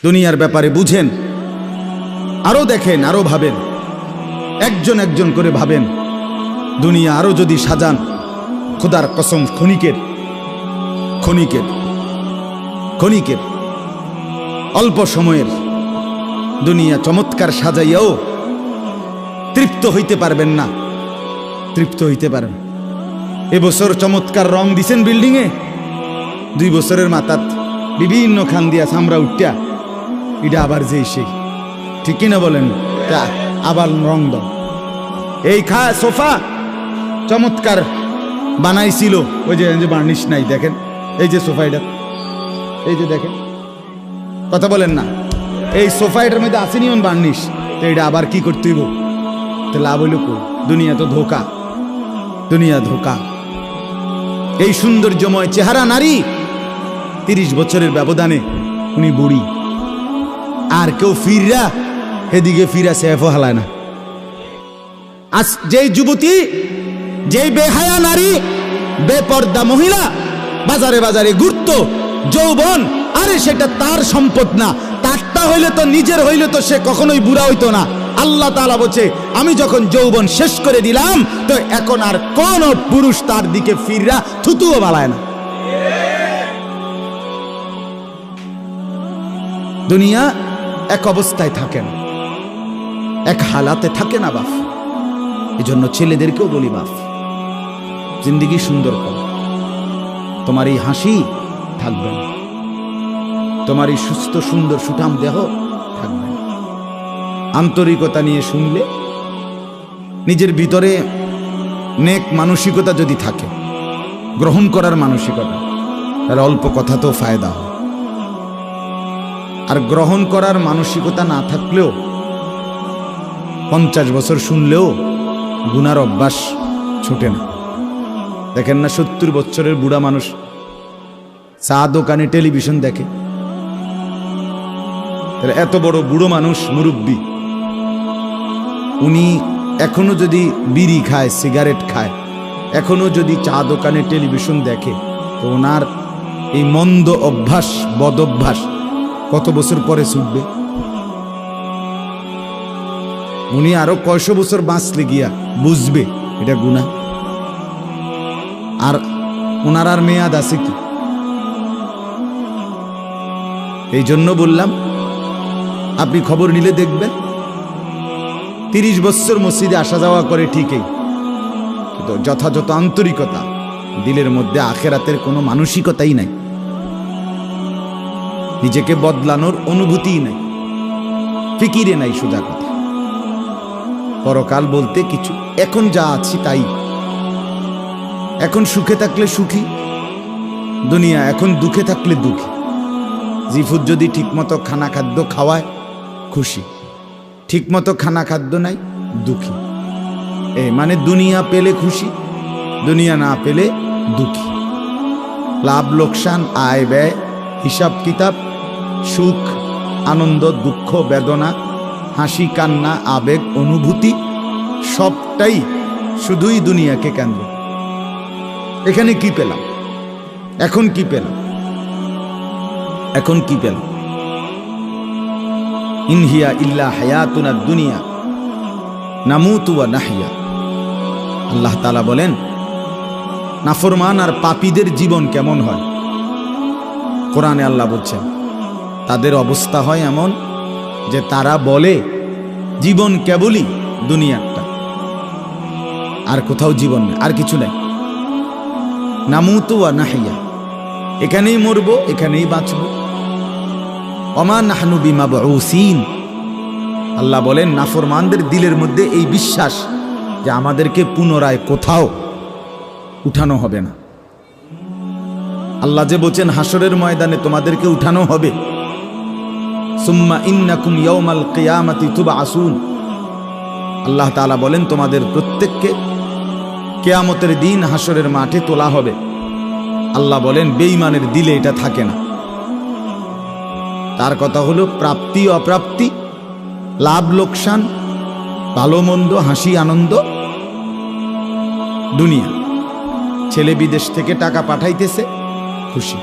দুনিয়ার ব্যাপারে বুঝেন, আরো দেখেন, আরো ভাবেন, একজন একজন করে ভাবেন। দুনিয়া আরো যদি সাজান, খোদার কসম ক্ষণিকের ক্ষণিকের ক্ষণিকের অল্প সময়ের দুনিয়া চমৎকার সাজাইয়াও তৃপ্ত হইতে পারবেন না, তৃপ্ত হইতে পারেন। এবছর চমৎকার রং দিছেন বিল্ডিংয়ে, 2 বছরের মাথাত বিভিন্ন খান দিয়া চামড়া উঠিয়া এটা আবার যেই সেই, ঠিক কিনা বলেন? তা আবার রং দাও। এই সোফা চমৎকার বানাইছিল, ওই যে বার্নিশ নাই, দেখেন এই যে সোফা, এটা এই যে দেখেন, কথা বলেন না, এই সোফা এটার মধ্যে আসেনি অন বার্নিশ, তো এটা আবার কি করতে হইব? তো লাভ হইল কই? দুনিয়া তো ধোকা, দুনিয়া ধোকা। এই সৌন্দর্যময় চেহারা নারী 30 বছরের ব্যবধানে উনি বুড়ি, আর কেউ ফিররা এদিকে ফিরা সেফও হালায় না। আজ যেই যুবতী, যেই বেহায়া নারী, বেপর্দা মহিলা বাজারে বাজারে ঘুরতো, যৌবন, আরে সেটা তার সম্পদ না, তারটা হইলে তো নিজের হইলে তো সে কখনোই বুড়া হইতো না। আল্লাহ তাআলা বলছে, আমি যখন যৌবন শেষ করে দিলাম, তো এখন আর কোন পুরুষ তার দিকে ফিররা থুতুও বালায় না। দুনিয়া এক অবস্থায় থাকে না, এক হালাতে থাকে না বাপ। এই জন্য ছেলেদেরকেও বলি, বাপ জিন্দেগি সুন্দর করো। তোমার এই হাসি থাকবে না, তোমার এই সুস্থ সুন্দর সুঠাম দেহ থাকবে না। আন্তরিকতা নিয়ে শুনলে, নিজের ভিতরে নেক মানসিকতা যদি থাকে, গ্রহণ করার মানসিকতা, তাহলে অল্প কথা তো ফায়দা হয়। আর গ্রহণ করার মানসিকতা না থাকলেও 50 বছর শুনলেও গুনার অভ্যাস ছুটে না। দেখেন না, 70 বছরের বুড়া মানুষ চা দোকানে টেলিভিশন দেখে, তাহলে এত বড় বুড়ো মানুষ, মুরব্বী, উনি এখনো যদি বিড়ি খায়, সিগারেট খায়, এখনো যদি চা দোকানে টেলিভিশন দেখে, তো ওনার এই মন্দ অভ্যাস, বদ অভ্যাস কত বছর পরে ছুটবে? উনি আরো কয়শো বছর বাঁচলে গিয়া বুঝবে এটা গুনাহ। আর ওনার আর মেয়াদ আছে কি? এই জন্য বললাম, আপনি খবর নিলে দেখবেন 30 বছর মসজিদে আসা যাওয়া করে ঠিকই, কিন্তু যথাযথ আন্তরিকতা, দিলের মধ্যে আখেরাতের কোনো মানসিকতাই নাই, নিজেকে বদলানোর অনুভূতিই নাই, ফিকিরে নাই, সোজা কথা। পরকাল বলতে কিছু, এখন যা আছি তাই, এখন সুখে থাকলে সুখী দুনিয়া, এখন দুঃখে থাকলে দুঃখী। জিফুত যদি ঠিকমতো খানা খাদ্য খাওয়ায় খুশি, ঠিকমতো খানা খাদ্য নাই দুঃখী। মানে দুনিয়া পেলে খুশি, দুনিয়া না পেলে দুঃখী। লাভ লোকসান, আয় ব্যয়, হিসাব কিতাব, সুখ আনন্দ, দুঃখ বেদনা, হাসি কান্না, আবেগ অনুভূতি, সবটাই শুধুই দুনিয়াকে কেন্দ্র। এখানে কি পেলাম? এখন কি পেলাম? এখন কি পেলাম? ইনহিয়া ইল্লা হায়াতুনা দুনিয়া নামুতু ওয়া নাহইয়া। আল্লাহ তাআলা বলেন, নাফরমান আর পাপীদের জীবন কেমন হয়? কোরআনে আল্লাহ বলছেন, তাদের অবস্থা হয় এমন যে তারা বলে জীবন কেবলই দুনিয়াটা, আর কোথাও জীবন নেই, আর কিছু নেই। নামুতু ওয়া নাহইয়া, এখানেই মরবো, এখানেই বাঁচবো। ওমা নাহনু বিমাবউসিন। আল্লাহ বলেন, নাফরমানদের দিলের মধ্যে এই বিশ্বাস যে আমাদেরকে পুনরায় কোথাও উঠানো হবে না। আল্লাহ যে বলছেন হাসরের ময়দানে তোমাদেরকে উঠানো হবে, সুম্মা ইন্নাকুম ইয়াউমাল কিয়ামাতি তুবআসুন। আল্লাহ তাআলা বলেন, তোমাদের প্রত্যেককে কিয়ামতের দিন হাসরের মাঠে তোলা হবে। আল্লাহ বলেন, বেঈমানের দিলে এটা থাকে না। তার কথা হলো প্রাপ্তি অপ্রাপ্তি, লাভ লোকসান, ভালো মন্দ, হাসি আনন্দ, দুনিয়া। ছেলে বিদেশ থেকে টাকা পাঠাইতেছে, খুশি।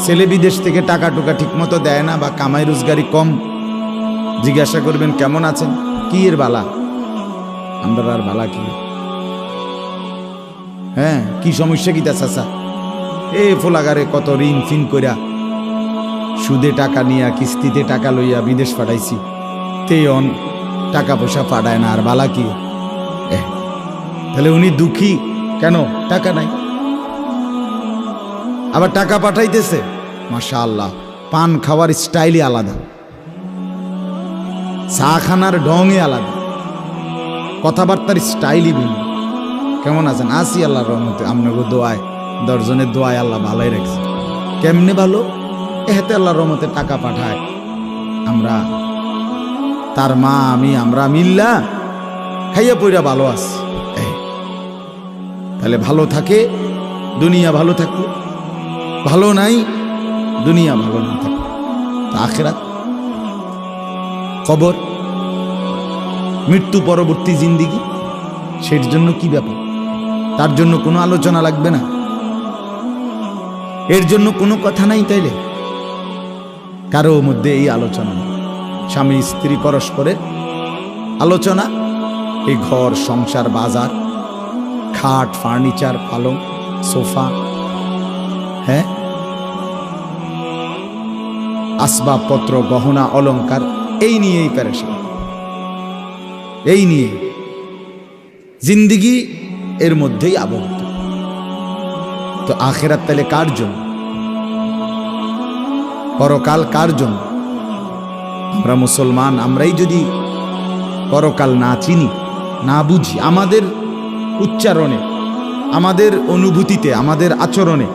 ছেলে বিদেশ থেকে টাকা টুকা ঠিক মতো দেয় না বা কামাই রোজগারি কম, জিজ্ঞাসা করবেন কেমন আছেন, কি এর বালা, আমরা আর বালা কি, হ্যাঁ কি সমস্যা কি তা চাচা, এ ফোলাগারে কত ঋণ ফিন কইরা সুদে টাকা নিয়া কিস্তিতে টাকা লইয়া বিদেশ পাঠাইছি, তেয়ন টাকা পয়সা পাঠায় না, আর বালা কি, তাহলে উনি দুঃখী কেন, টাকা নাই, আবার টাকা পাঠাইতেছে, মাশাআল্লাহ পান খাওয়ার স্টাইলই আলাদা, চা খানার ঢঙে আলাদা, কথাবার্তার স্টাইলই ভিন্ন। কেমন আছেন, আসি আল্লাহর রহমতে, আপনাকে দোয়ায়, দশজনের দোয়ায় আল্লাহ ভালোই রাখছে। কেমনে ভালো, এতে আল্লাহর রহমতে টাকা পাঠায়, আমরা তার মা আমি আমরা মিল্লা খাইয়া পইরা ভালো আছি। তাহলে ভালো থাকে দুনিয়া ভালো থাকলো, ভালো নাই দুনিয়া ভালো না থাকলো, আখিরাত কবর মৃত্যু পরবর্তী জিন্দিগি, সের জন্য কি ব্যাপার, তার জন্য কোনো আলোচনা লাগবে না, এর জন্য কোনো কথা নাই, তাইলে কারো মধ্যে এই আলোচনা নেই, স্বামী স্ত্রী পরস্পরের আলোচনা, এই ঘর সংসার বাজার, খাট ফার্নিচার পালং সোফা, হ্যাঁ আসবাবপত্র গহনা অলংকার, এই নিয়েই পেরেশান, এই নিয়ে জিন্দিগি এর মধ্যেই আবদ্ধ। তো আখিরাত তাহলে কার জন্য, পরকাল কার জন্য? আমরা মুসলমান, আমরাই যদি পরকাল না চিনি না বুঝি, আমাদের উচ্চারণে আমাদের অনুভূতিতে আমাদের আচরণে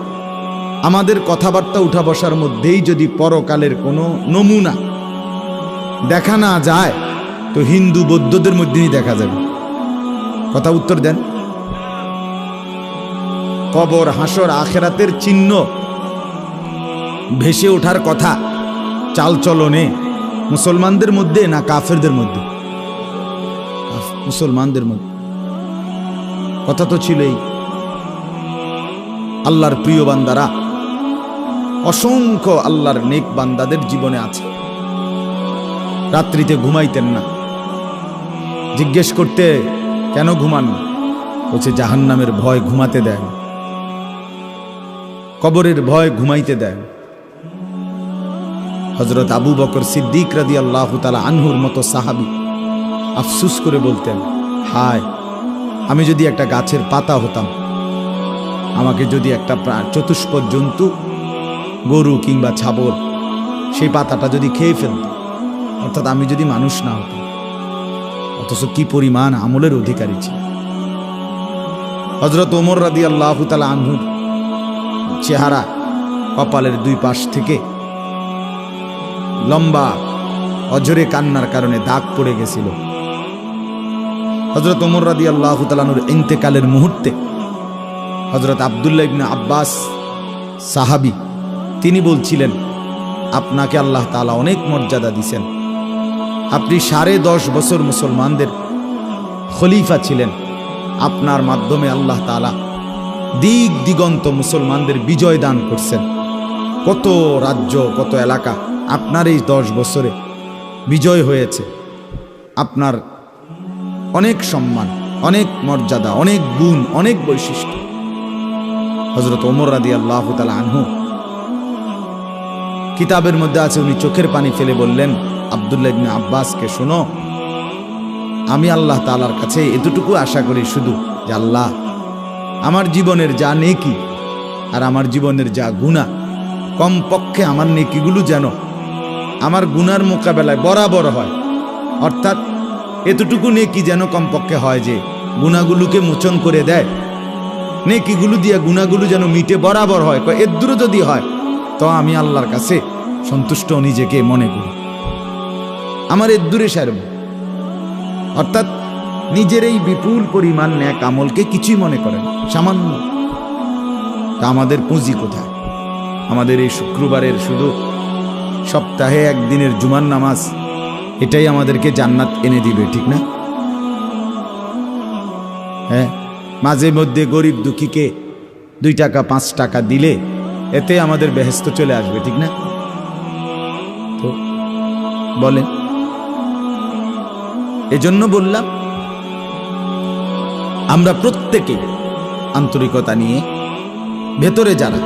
আমাদের কথাবার্তা উঠা বসার মধ্যেই যদি পরকালের কোনো নমুনা দেখা না যায়, তো হিন্দু বৌদ্ধদের মধ্যেই দেখা যাবে। কথা উত্তর দেন। কবর হাসর আখেরাতের চিহ্ন ভেসে ওঠার কথা চালচলনে মুসলমানদের মধ্যে না কাফেরদের মধ্যে? মুসলমানদের মধ্যে। কথা তো ছিলই, আল্লাহর প্রিয় বান্দারা, অসংখ্য আল্লাহর নেক বান্দাদের জীবনে আছে, রাত্রিতে ঘুমাইতেন না, জিজ্ঞেস করতে কেন ঘুমান, বলছে জাহান্নামের ভয় ঘুমাতে দেয়, কবরের ভয় ঘুমাইতে দেয়। হযরত আবু বকর সিদ্দিক রাদিয়াল্লাহু তাআলা আনহুর মতো সাহাবী আফসোস করে বলতেন, হায় আমি যদি একটা গাছের পাতা হতাম, আমাকে যদি একটা চতুষ্পদ জন্তু গরু কিংবা ছাগল সেই পাতাটা যদি খেয়ে ফেলত, অর্থাৎ আমি যদি মানুষ না হতাম। অথচ কি পরিমাণ আমলের অধিকারী ছিল। হযরত ওমর রাদিয়াল্লাহু তাআলা আনহুর চেহারা কপালের দুই পাশ থেকে লম্বা অজরে কান্নার কারণে দাগ পড়ে গেছিল। হযরত ওমর রাদিয়াল্লাহু তাআলা আনহুর ইন্তেকালের মুহূর্তে হযরত আব্দুল্লাহ ইবনে আব্বাস সাহাবী, তিনি বলছিলেন, আপনাকে আল্লাহ তাআলা অনেক মর্যাদা দিয়েছেন, আপনি 10.5 বছর মুসলমানদের খলিফা ছিলেন, আপনার মাধ্যমে আল্লাহ তাআলা দিক দিগন্ত মুসলমানদের বিজয় দান করছেন, কত রাজ্য কত এলাকা আপনার এই 10 বছরে বিজয় হয়েছে, আপনার অনেক সম্মান অনেক মর্যাদা অনেক গুণ অনেক বৈশিষ্ট্য। হযরত ওমর রাদিয়াল্লাহু তাআলা আনহু কিতাবের মধ্যে আছে, উনি চোখের পানি ফেলে বললেন আব্দুল্লাহ ইবনে আব্বাসকে, শোনো, আমি আল্লাহ তাআলার কাছে এতটুকু আশা করি শুধু যে আল্লাহ আমার জীবনের যা নেকি আর আমার জীবনের যা গুনাহ, কমপক্ষে আমার নেকিগুলো যেন আমার গুনার মোকাবেলায় বরাবর হয়, অর্থাৎ এতটুকু নেকি যেন কমপক্ষে হয় যে গুনাহগুলোকে মোচন করে দেয়, নেকিগুলো দিয়া গুনাহগুলো যেন মিটে বরাবর হয়, এর দূরে যদি হয় তো আমি আল্লাহর কাছে সন্তুষ্ট নিজেকে মনে করি, আমার এর দূরে সারব। অর্থাৎ নিজের এই বিপুল পরিমাণ নেক আমলকে কিছুই মনে করেন, সামান্য। তা আমাদের পুঁজি কোথায়? আমাদের এই শুক্রবারের শুধু সপ্তাহে একদিনের জুমার নামাজ, এটাই আমাদেরকে জান্নাত এনে দিবে, ঠিক না? হ্যাঁ, মাঝে মধ্যে গরিব দুঃখীকে 2 টাকা 5 টাকা দিলে এতে আমাদের বেহেশত চলে আসবে, ঠিক না? তো বলেন, এজন্য বললাম আমরা প্রত্যেকে আন্তরিকতা নিয়ে ভেতরে যারা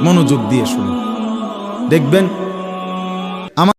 মনোযোগ দিয়ে শুনুন, দেখবেন